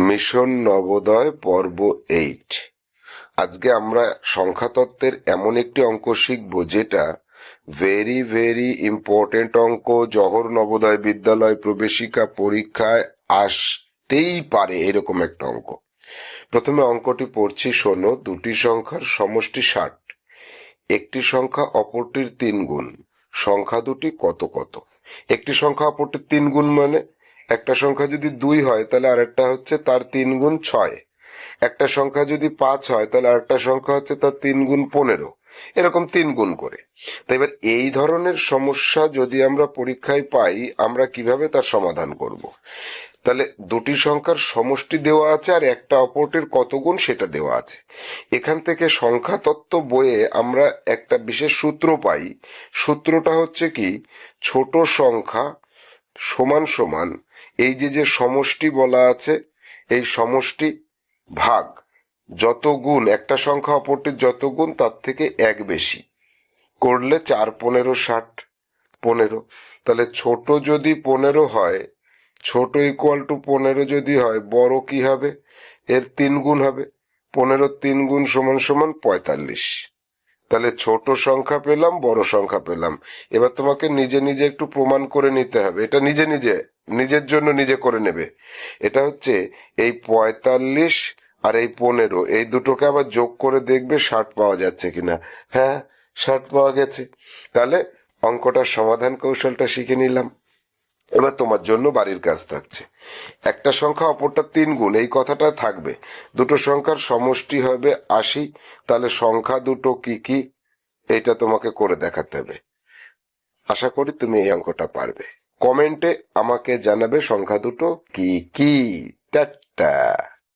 Mission Navodaya পর্ব 8। আজকে আমরা সংখ্যাতত্ত্বের এমন একটি অঙ্ক শিখব যেটা ভেরি ভেরি ইম্পর্টেন্ট অঙ্ক, জওহর নবোদয় বিদ্যালয় প্রবেশিকা পরীক্ষায় আসতেই পারে এরকম একটা অঙ্ক। প্রথমে অঙ্কটি পড়ছি, শোনো। দুটি সংখ্যার সমষ্টি 60, একটি সংখ্যা অপরটির 3 গুণ, সংখ্যা দুটি কত কত। একটি সংখ্যা অপরটির 3 গুণ মানে একটা সংখ্যা যদি 2 হয় তাহলে আরেকটা হচ্ছে তার 3 গুণ 6, একটা সংখ্যা যদি 5 হয় তাহলে আরেকটা সংখ্যা হচ্ছে তার 3 গুণ 15, এরকম 3 গুণ করে। তাই এবার এই ধরনের সমস্যা যদি আমরা পরীক্ষায় পাই, আমরা কিভাবে তার সমাধান করব? তাহলে দুটি সংখ্যার সমষ্টি দেওয়া আছে আর একটা অপরটির কত গুণ সেটা দেওয়া আছে। এখান থেকে সংখ্যাতত্ত্ব বইয়ে আমরা একটা বিশেষ সূত্র পাই। সূত্রটা হচ্ছে কি, ছোট সংখ্যা সমান সমান এই যে সমষ্টি বলা আছে, এই সমষ্টি ভাগ যত গুণ, একটা সংখ্যা অপরটির যত গুণ তার থেকে 1 বেশি করলে 4 15 60 15। তাহলে ছোট যদি 15 হয়, ছোট ইকুয়াল টু 15 যদি হয়, বড় কি হবে? এর 3 গুণ হবে। 15 3 গুণ সমান সমান 45। তাহলে ছোট সংখ্যা পেলাম, বড় সংখ্যা পেলাম। এবার তোমাকে নিজে নিজে একটু প্রমাণ করে নিতে হবে। এটা নিজে নিজে নিজের জন্য নিজে করে নেবে। এটা হচ্ছে এই 45 আর এই 15, এই দুটোকে আবার যোগ করে দেখবে 60 পাওয়া যাচ্ছে কিনা। হ্যাঁ, 60 পাওয়া গেছে। তাহলে অঙ্কটার সমাধান কৌশলটা শিখে নিলাম। এবার তোমার জন্য বাড়ির কাজ থাকছে। একটা সংখ্যা অপরটা 3 গুণ, এই কথাটা থাকবে। দুটো সংখ্যার সমষ্টি হবে 80, তাহলে সংখ্যা দুটো কি কি এটা তোমাকে করে দেখাতে হবে। আশা করি তুমি এই অঙ্কটা পারবে। কমেন্টে আমাকে জানাবে সংখ্যা দুটো কি কি। টাটা।